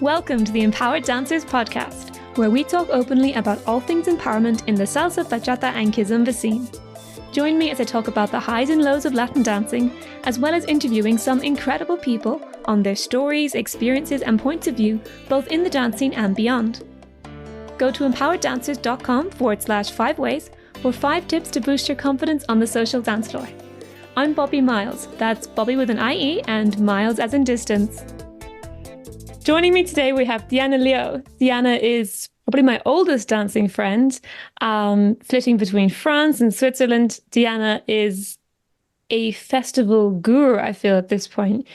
Welcome to the Empowered Dancers podcast, where we talk openly about all things empowerment in the salsa, bachata and kizomba scene. Join me as I talk about the highs and lows of Latin dancing, as well as interviewing some incredible people on their stories, experiences and points of view, both in the dance scene and beyond. Go to empowereddancers.com/5 ways for 5 tips to boost your confidence on the social dance floor. I'm Bobbie Miles, that's Bobbie with an IE and Miles as in distance. Joining me today, we have Diana Liu. Diana is probably my oldest dancing friend, flitting between France and Switzerland. Diana is a festival guru, I feel, at this point.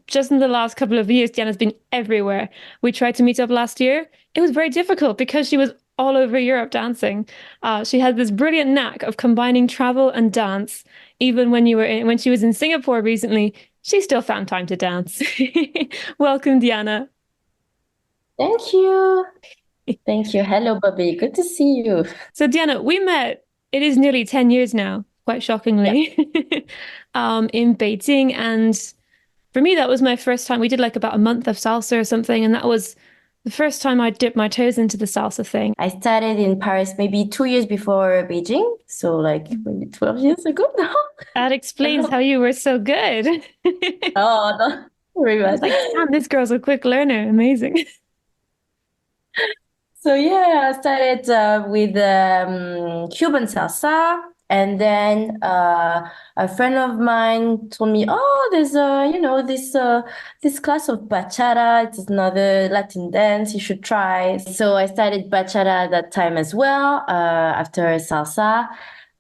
Just in the last couple of years, Diana's been everywhere. We tried to meet up last year. It was very difficult because she was all over Europe dancing. She had this brilliant knack of combining travel and dance. Even when she was in Singapore recently, she still found time to dance. Welcome, Diana. Thank you. Thank you. Hello, Bobbie. Good to see you. So, Diana, we met, it is nearly 10 years now, quite Yeah. shockingly, in Beijing. And for me, that was my first time. We did like about a month of salsa or something. And that was the first time I dipped my toes into the salsa thing. I started in Paris maybe 2 years before Beijing. So like maybe 12 years ago now. That explains how you were so good. Oh, no. Very I was bad. like, damn, this girl's a quick learner. Amazing. So yeah, I started with Cuban salsa. And then a friend of mine told me, "Oh, there's this class of bachata. It's another Latin dance. You should try." So I started bachata at that time as well. After salsa,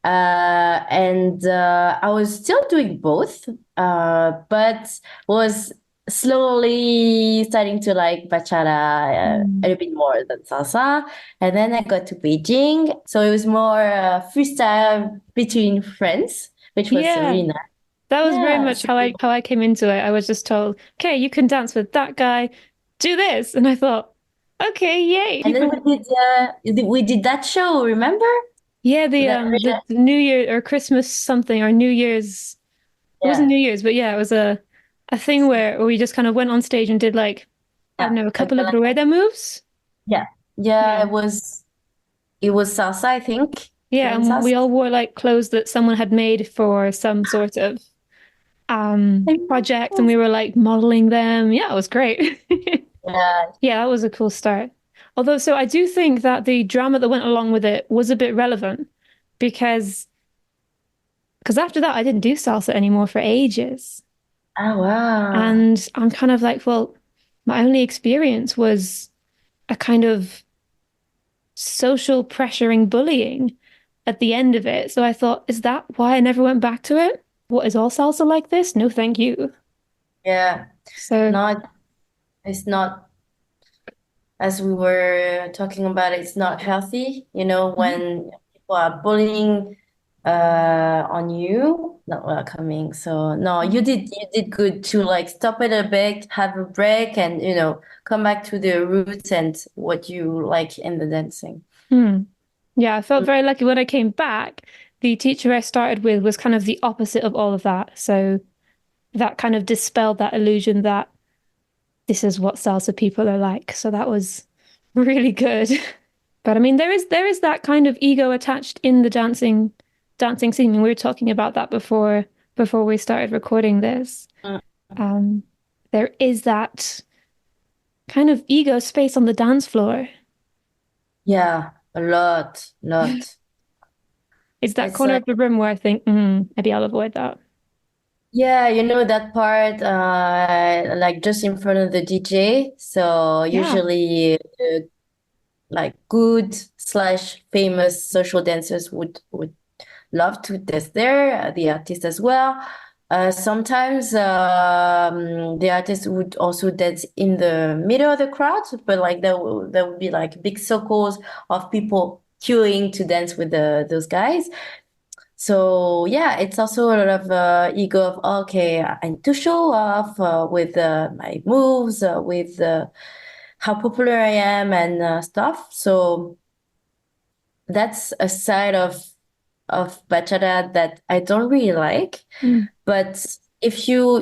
and I was still doing both, but was slowly starting to like bachata a little bit more than salsa. And then I got to Beijing. So it was more freestyle between friends, which was Yeah, really nice. that was very Yeah. much So, how I came into it. I was just told, okay, you can dance with that guy, do this. And I thought, okay, and yay. then we did that show, remember? Yeah, That, the New Year or Christmas something or New Year's. It wasn't yeah. New Year's, but yeah, it was a thing where we just kind of went on stage and did like, I don't Yeah. know, a couple of rueda moves. Yeah. Yeah, Yeah. it was salsa, I think. Yeah, Cuban and we salsa. all wore like clothes that someone had made for some sort of project and we were like modeling them. Yeah, it was great. Yeah. Yeah, that was a cool start. Although, so I do think that the drama that went along with it was a bit relevant because after that I didn't do salsa anymore for ages. Oh, wow. And I'm kind of like, well, my only experience was a kind of social pressuring bullying at the end of it. So I thought, is that why I never went back to it? What, is all salsa like this? No, thank you. Yeah. So Not, it's not, as we were talking about, it's not healthy, when people are bullying on you, not welcoming. So no, you did good to like stop it a bit, have a break, and come back to the roots and what you like in the dancing. hmm. Yeah, I felt very lucky when I came back. The teacher I started with was kind of the opposite of all of that. So that kind of dispelled that illusion that this is what salsa people are like. So that was really good. But I mean, there is that kind of ego attached in the dancing scene. I mean, we were talking about that before we started recording this. Mm. Um, there is that kind of ego space on the dance floor. Yeah, a lot. It's that It's corner of the room where I think, maybe I'll avoid that. Yeah, that part, like just in front of the DJ. So Yeah. usually, like good slash famous social dancers would love to dance there. The artist as well. Sometimes the artist would also dance in the middle of the crowd, but like there would be like big circles of people queuing to dance with those guys. So yeah, it's also a lot of ego of okay, I need to show off with my moves, with how popular I am and stuff. So that's a side of bachata that I don't really like. Mm. But if you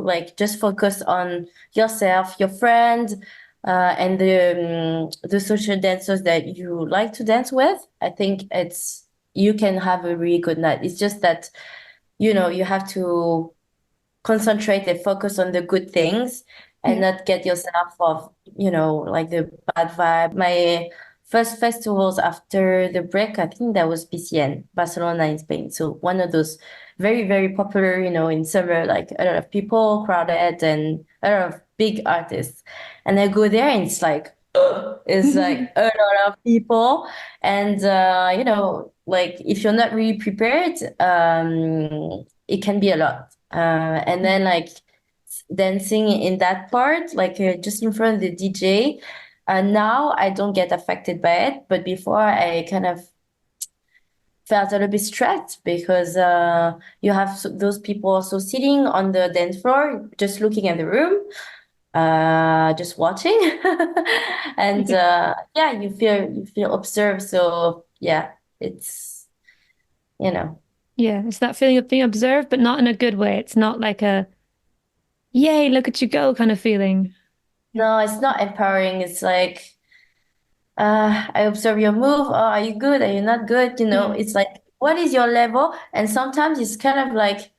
like just focus on yourself, your friend, and the social dancers that you like to dance with, I think it's you can have a really good night. It's just that, you have to concentrate and focus on the good things and Yeah. not get yourself off, like the bad vibe. My first festivals after the break, I think that was PCN, Barcelona in Spain. So one of those very, very popular, in summer, like a lot of people crowded and a lot of big artists. And I go there and it's like, it's like a lot of people. And, like if you're not really prepared, it can be a lot. And then like dancing in that part, like just in front of the DJ. Now I don't get affected by it, but before I kind of felt a little bit stressed because you have those people also sitting on the dance floor, just looking at the room, just watching, and yeah, you feel observed. So yeah, it's you know. Yeah, it's that feeling of being observed, but not in a good way. It's not like a yay, look at you go kind of feeling. Yeah. No, it's not empowering. It's like, I observe your move. Oh, are you good? Are you not good? Yeah. It's like, what is your level? And sometimes it's kind of like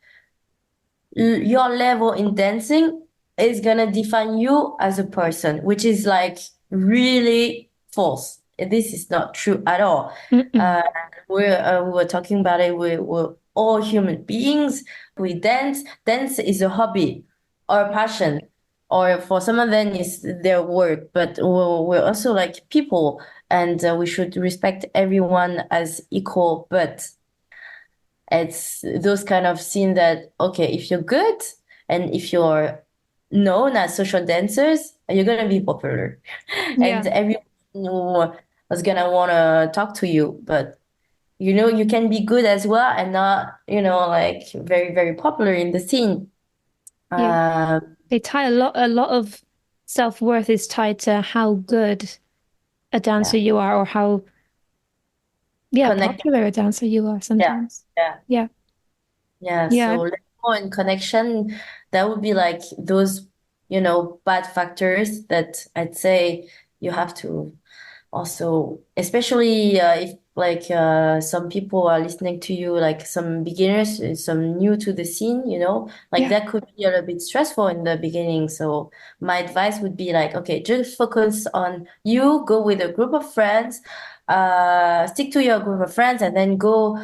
your level in dancing is gonna define you as a person, which is like really false. This is not true at all. Mm-mm. Uh, we were talking about it. We're all human beings. We dance. Dance is a hobby or a passion, or for some of them, it's their work. But we're also like people, and we should respect everyone as equal. But it's those kind of scene that, okay, if you're good and if you're known as social dancers, you're gonna be popular, and Yeah. everyone was gonna wanna talk to you. But you can be good as well and not, like very, very popular in the scene. Yeah. Um, They tie a lot of self-worth is tied to how good a dancer yeah, you are or how, yeah, connect. popular a dancer you are Yeah, sometimes. yeah. Yeah. Yeah, Yeah. so level and connection, that would be like those, bad factors that I'd say you have to also, especially if like some people are listening to you, like some beginners, some new to the scene, like Yeah. that could be a little bit stressful in the beginning. So my advice would be like, okay, just focus on you, go with a group of friends, stick to your group of friends, and then go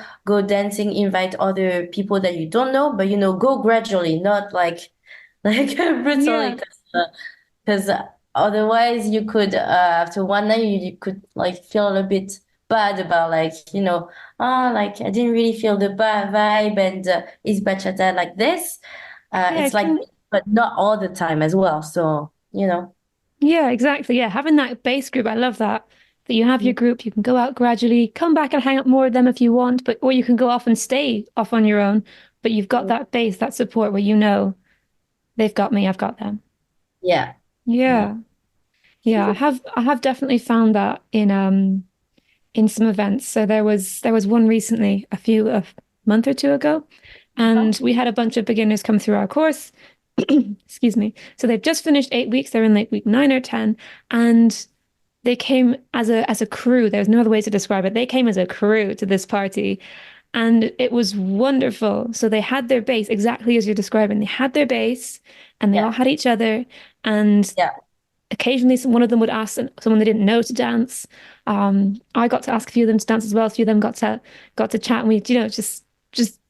dancing, invite other people that you don't know, but go gradually, not like like brutally, Yeah. because otherwise you could after one night you could like feel a little bit bad about like like I didn't really feel the vibe, and is bachata like this? Yeah, It's it like can, this, but not all the time as well. So yeah, exactly. Yeah. Having that base group, I love that. That you have your group, you can go out gradually, come back and hang out more with them if you want, but or you can go off and stay off on your own. But you've got that base, that support where you know they've got me, I've got them. yeah, yeah, Yeah. Yeah, I have definitely found that in some events. So there was one recently, a month or two ago, and we had a bunch of beginners come through our course. Excuse me. So they've just finished 8 weeks. They're in like week 9 or 10, and they came as a crew. There's no other way to describe it. They came as a crew to this party, and it was wonderful. So they had their base exactly as you're describing. They had their base, and they all yeah, had each other, and yeah, occasionally one of them would ask someone they didn't know to dance. I got to ask a few of them to dance as well. A few of them got to chat, and we, just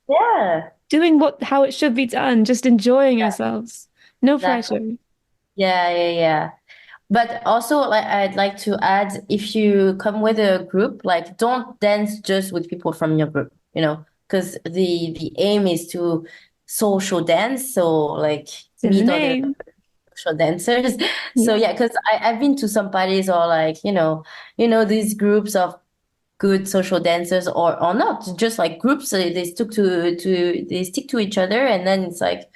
yeah, doing how it should be done, just enjoying yeah, ourselves. No exactly. pressure. Yeah, yeah, yeah. But also, like, I'd like to add, if you come with a group, like, don't dance just with people from your group, because the aim is to social dance. So, like, It's in the meet other name. social dancers. So, Yeah. yeah, because I've been to some parties or like, these groups of good social dancers or not, just like groups. They stick to each other, and then it's like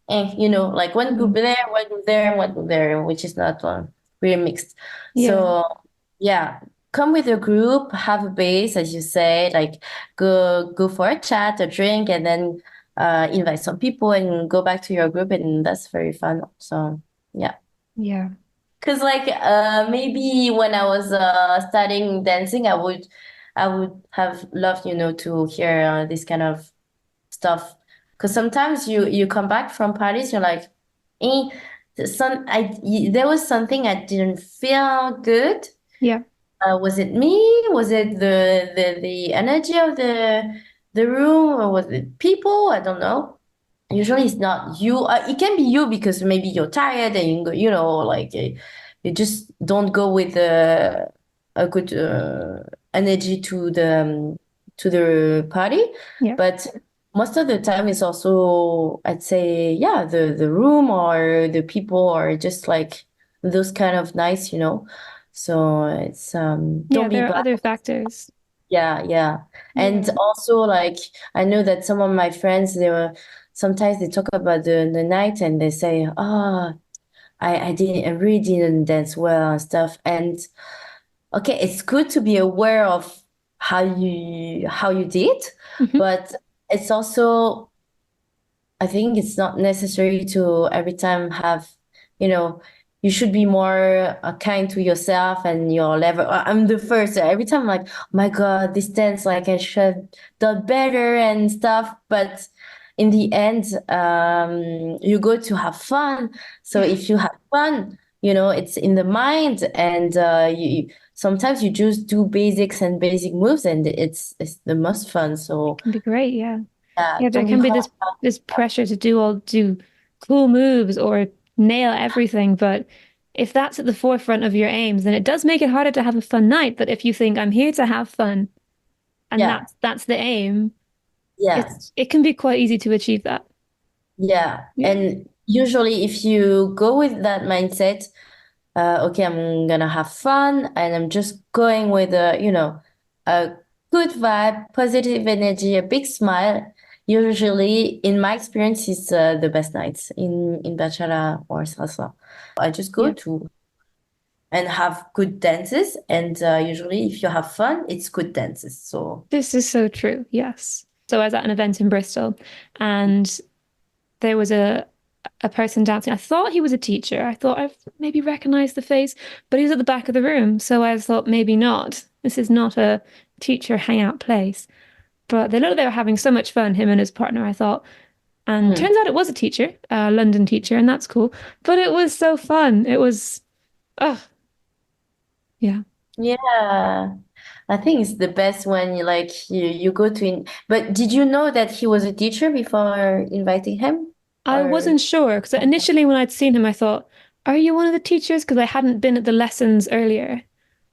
and like one group Mm. there, one group there, one group there, which is not really mixed. Yeah. So yeah, come with your group, have a base, as you say, like go for a chat, a drink, and then invite some people and go back to your group, and that's very fun. So yeah. Yeah. Because like maybe when I was studying dancing, I would have loved, to hear this kind of stuff. Because sometimes you come back from parties, you're like, eh, there was something I didn't feel good. Yeah. Was it me? Was it the energy of the room, or was it people? I don't know. Usually it's not you. It can be you because maybe you're tired and like you just don't go with a good energy to the party. Yeah. But most of the time it's also, I'd say, yeah, the room or the people are just like those kind of nights. So it's Yeah, don't be there are bad. other factors. Yeah, yeah. And Yeah. also, like, I know that some of my friends, sometimes they talk about the night and they say, oh, I really didn't dance well and stuff. And okay, it's good to be aware of how you did, Hmm. but it's also, I think it's not necessary to every time have, you know, you should be more kind to yourself and your level. I'm the first. Every time I'm like, oh my God, this dance, like I should done better and stuff. But in the end, you go to have fun. So Yeah. if you have fun, it's in the mind, and sometimes you just do basics and basic moves, and it's the most fun. It So can be great. Yeah. yeah, Yeah, there don't be can be hard. this pressure to do cool moves or nail everything, but if that's at the forefront of your aims, then it does make it harder to have a fun night. But if you think I'm here to have fun and Yeah, that's the aim, yeah. it can be quite easy to achieve that. Yeah, Yeah. and usually if you go with that mindset, okay, I'm gonna have fun, and I'm just going with a good vibe, positive energy, a big smile. Usually, in my experience, is the best nights in bachata or salsa. I just go Yeah. to and have good dances, and usually, if you have fun, it's good dances. So This is so true. Yes. So I was at an event in Bristol and there was a person dancing. I thought he was a teacher. I thought I've maybe recognized the face, but he was at the back of the room. So I thought maybe not. This is not a teacher hangout place. But they looked like they were having so much fun, him and his partner, I thought. And mm, turns out it was a teacher, a London teacher, and that's cool. But it was so fun. It was, oh, yeah. yeah. I think it's the best when you go to but did you know that he was a teacher before inviting him? I Or wasn't sure because initially when I'd seen him, I thought, are you one of the teachers? Because I hadn't been at the lessons earlier,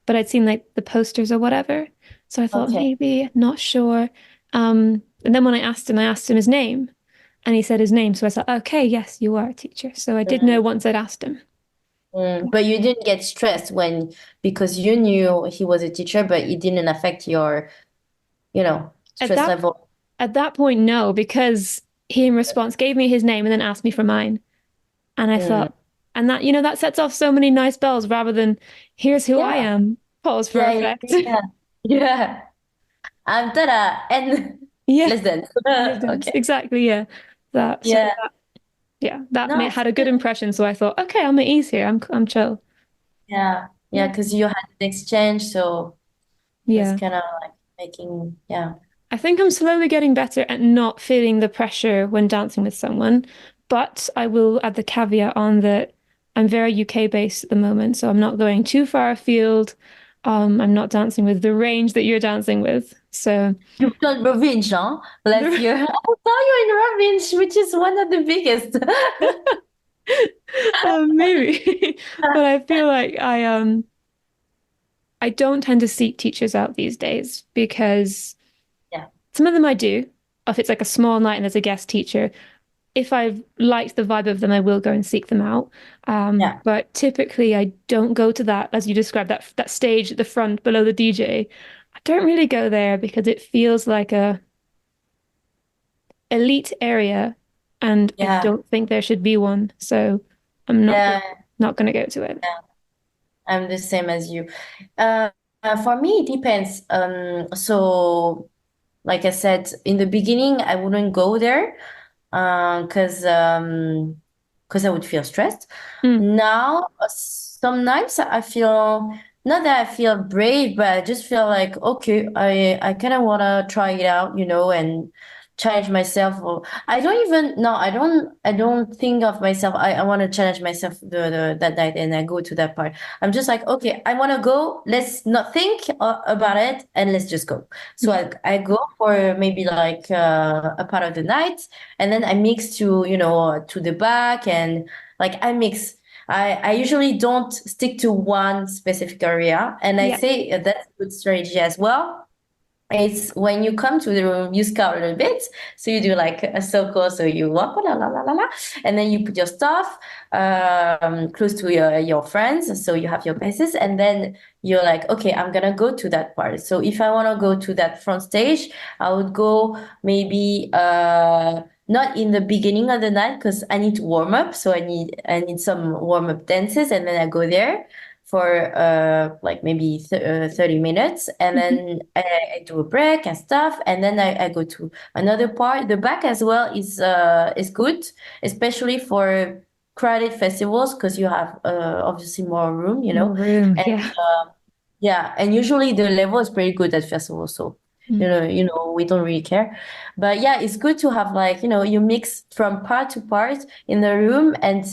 but I'd seen like the posters or whatever. So I thought okay. maybe, not sure. And then when I asked him his name, and he said his name. So I thought, okay, yes, you are a teacher. So I did know Mm, once I'd asked him. But you didn't get stressed because you knew he was a teacher, but it didn't affect your, At stress that level. at that point, no, because he in response gave me his name and then asked me for mine. And I Mm, thought, and that, that sets off so many nice bells rather than here's who I yeah, am. Pause for yeah, yeah, effect. yeah. Yeah. I'm tada and Yeah, let's dance. let's dance. Okay. Exactly. Yeah. That, so Yeah. that, yeah, that No, it's had a good good. impression. So I thought, okay, I'm at ease here. I'm chill. Yeah. Yeah, Yeah. because you had an exchange, so that's Yeah. kind of like making, yeah. I think I'm slowly getting better at not feeling the pressure when dancing with someone, but I will add the caveat on that I'm very UK based at the moment, so I'm not going too far afield. I'm not dancing with the range that you're dancing with. So You've done Revenge, huh? Last the, year. I saw you in Revenge, which is one of the biggest. maybe, but I feel like I don't tend to seek teachers out these days because Yeah, some of them I do. If it's like a small night and there's a guest teacher, if I've liked the vibe of them, I will go and seek them out. yeah, But typically, I don't go to that, as you described, that stage at the front below the DJ. I don't really go there because it feels like a elite area, and I yeah, don't think there should be one. So I'm yeah, not going to go to it. yeah. I'm the same as you. For me, it depends. So like I said, in the beginning, I wouldn't go there because I would feel stressed. Mm, Now, some nights I feel not that I feel brave, but I just feel like okay, I kind of want to try it out, and challenge myself. Or I don't even no, I don't think of myself. I want to challenge myself that night, and I go to that part. I'm just like okay, I want to go. Let's not think about it, and let's just go. So yeah. I go for maybe like a part of the night, and then I mix to the back, and like I mix. I usually don't stick to one specific area, and I Yeah. say that's a good strategy as well. It's when you come to the room, you scout a little bit. So you do like a circle. So you walk, la, la, la, la, la, and then you put your stuff close to your friends. So you have your bases. And then you're like, okay, I'm going to go to that part. So if I want to go to that front stage, I would go maybe not in the beginning of the night because I need to warm up. So I need some warm up dances. And then I go there for like maybe 30 minutes, and Mhm. then I do a break and stuff, and then I go to another part. The back as well is good, especially for crowded festivals because you have obviously more room, More room. and Yeah. yeah, and usually the level is pretty good at festivals, so Mm. we don't really care. But yeah, it's good to have like, you mix from part to part in the room, and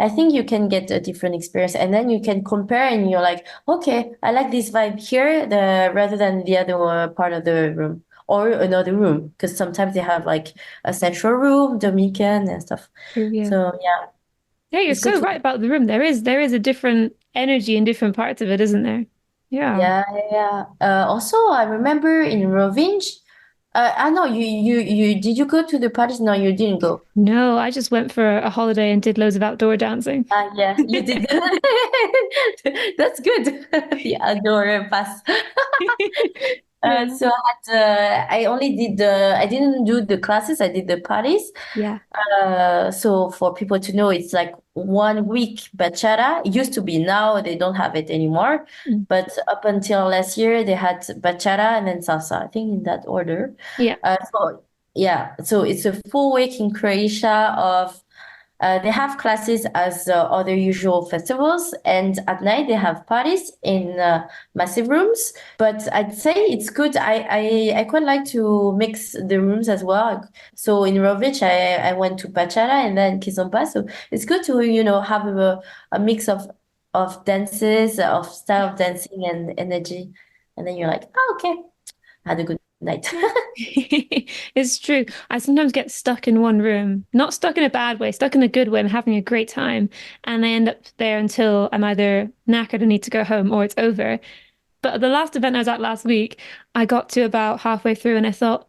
I think you can get a different experience, and then you can compare, and you're like, okay, I like this vibe here, the rather than the other part of the room or another room, because sometimes they have like a central room, Dominican and stuff. True. Yeah. So yeah, Yeah, you're it's good so to right about the room. There is a different energy in different parts of it, isn't there? Yeah. yeah, yeah, yeah. Also, I remember in Rovinj, I know you did you go to the parties? No, you didn't go. No, I just went for a holiday and did loads of outdoor dancing. Yeah, you did. That's good. The outdoor pass. Yeah. So I only did I didn't do the classes. I did the parties. Yeah. So for people to know, it's like 1 week bachata. It used to be, now they don't have it anymore. Mm. But up until last year, they had bachata and then salsa, I think in that order. Yeah. So yeah, so it's a full week in Croatia of they have classes as other usual festivals, and at night they have parties in massive rooms. But I'd say it's good. I quite like to mix the rooms as well. So in Rovic, I went to Bachata and then Kizomba. So it's good to have a mix of dances, of style of dancing and energy, and then you're like, oh, okay, had a good night. Yeah. It's true. I sometimes get stuck in one room, not stuck in a bad way, stuck in a good way. I'm having a great time. And I end up there until I'm either knackered and need to go home or it's over. But the last event I was at last week, I got to about halfway through and I thought,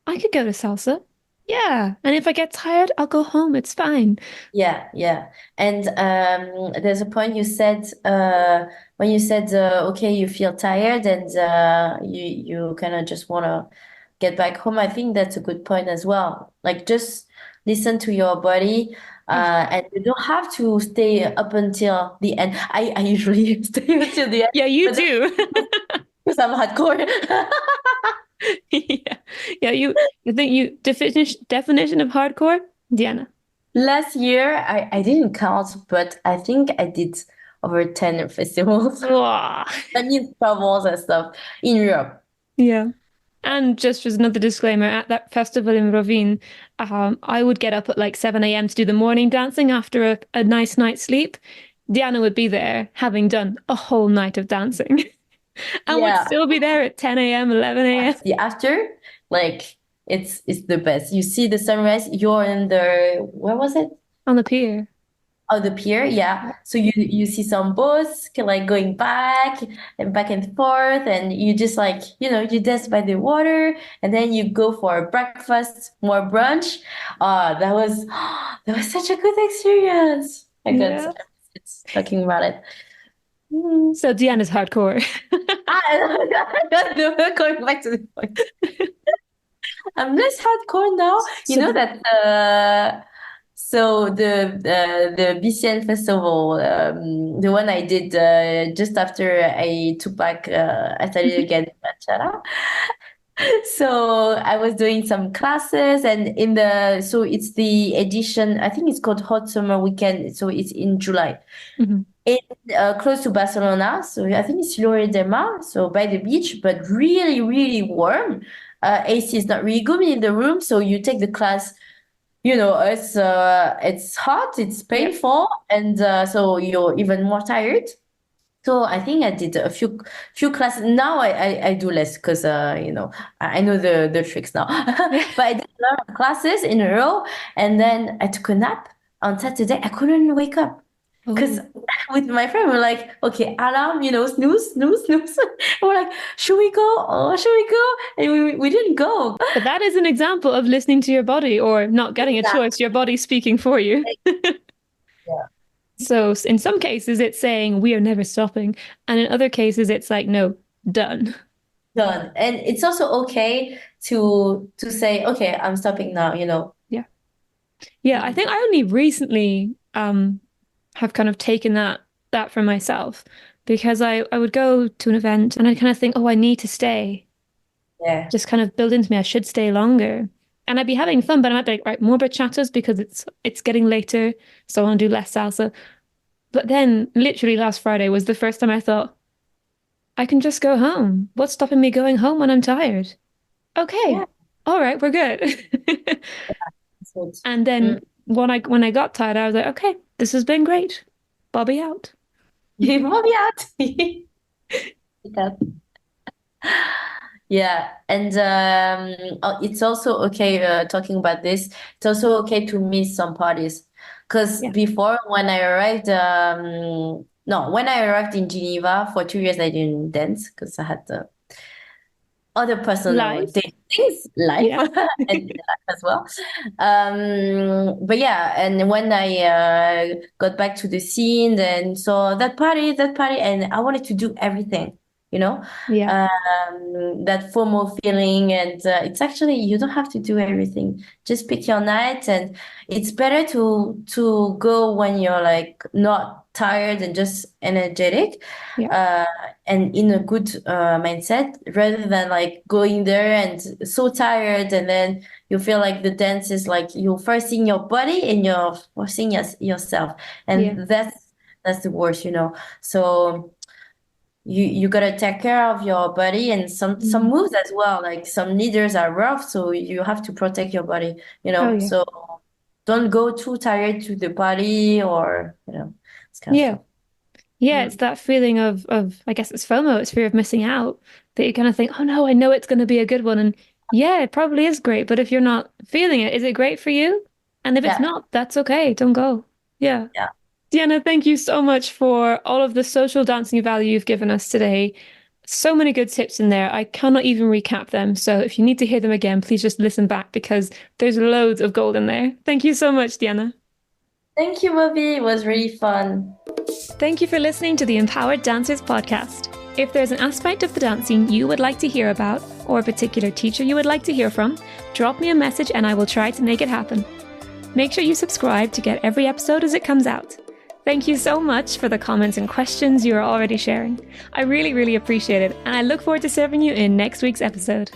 I could go to salsa. Yeah. And if I get tired, I'll go home. It's fine. Yeah, yeah. And there's a point you said when you said okay, you feel tired and you kind of just want to get back home. I think that's a good point as well. Like just listen to your body, Yeah. and you don't have to stay up until the end. I usually stay until the end, Yeah, you but do. because I'm hardcore. Yeah. Yeah, you think you definition of hardcore? Diana. Last year, I didn't count, but I think I did over 10 festivals. Oh, That means travels and stuff in Europe. yeah. And just as another disclaimer, at that festival in Rovin, I would get up at like 7 a.m. to do the morning dancing after a nice night's sleep. Diana would be there having done a whole night of dancing and would Yeah, still be there at 10 a.m., 11 a.m. the after, like it's the best. You see the sunrise. You're in the where was it? on the pier. Oh, the pier. Yeah. So you see some boats like going back and forth, and you just like you dance by the water, and then you go for breakfast, more brunch. That was that was such a good experience. I got Yeah. it's talking about it. Mm. So Diana's hardcore. Going back to the point. I'm less hardcore now. You So know the, that so the BCN festival, the one I did just after I took back, I started again bachata. So I was doing some classes, and so it's the edition, I think it's called Hot Summer Weekend. So it's in July. Mhm. In close to Barcelona. So I think it's Lloret so by the beach, but really, really warm. AC is not really good in the room, so you take the class. It's hot, it's Yeah. painful, and so you're even more tired. So I think I did a few classes. Now I do less because I know the tricks now. Yeah. But I did a lot of classes in a row, and then I took a nap on Saturday. I couldn't wake up because Oh, with my friend we're like, okay, alarm, snooze, snooze, snooze. And we're like, should we go? Oh, should we go? And we didn't go. but that is an example of listening to your body or not getting a choice, Exactly. your body speaking for you. Yeah. So in some cases, it's saying we are never stopping. And in other cases, it's like, no, done. Done. And it's also okay to say, okay, I'm stopping now. Yeah. Yeah. I Mm. think I only recently have kind of taken that for myself because I would go to an event and I'd kind of think, oh, I need to stay. Yeah. Just kind of build into me, I should stay longer. And I'd be having fun, but I might be like, right, more bachatas because it's getting later, so I want to do less salsa. But then literally last Friday was the first time I thought, I can just go home. What's stopping me going home when I'm tired? Yeah. Okay. All right, we're good. That's good. And then Mm. when I got tired, I was like, okay, this has been great. Bobbie out. Bobby out. Yeah, and it's also okay talking about this. It's also okay to miss some parties because Yeah. before when I arrived, no, when I arrived in Geneva for 2 years, I didn't dance because I had other personal Life. things, life, Yeah. and life as well. But yeah, and when I got back to the scene, then saw that party, and I wanted to do everything, you know, Yeah. that FOMO feeling. And it's actually, you don't have to do everything. Just pick your night, and it's better to go when you're like not tired and just energetic Yeah. uh, and in a good mindset rather than like going there and so tired, and then you feel like the dance is like you're forcing your body and you're forcing yourself, Yeah. and that's the worst. So you gotta take care of your body, and some Mm. moves as well, like some leaders are rough, so you have to protect your body, Oh yeah. so don't go too tired to the party, or this kind of Yeah. stuff. Yeah, it's Mm. that feeling of I guess it's FOMO, it's fear of missing out, that you kind of think, oh no, I know it's going to be a good one. And yeah, it probably is great, but if you're not feeling it, is it great for you? And if it's Yeah. not, that's okay. Don't go. Yeah. Yeah. Diana, thank you so much for all of the social dancing value you've given us today. So many good tips in there. I cannot even recap them. So if you need to hear them again, please just listen back because there's loads of gold in there. Thank you so much, Diana. Thank you, Bobbie. It was really fun. Thank you for listening to the Empowered Dancers podcast. If there's an aspect of the dancing you would like to hear about, or a particular teacher you would like to hear from, drop me a message and I will try to make it happen. Make sure you subscribe to get every episode as it comes out. Thank you so much for the comments and questions you are already sharing. I really, really appreciate it, and I look forward to serving you in next week's episode.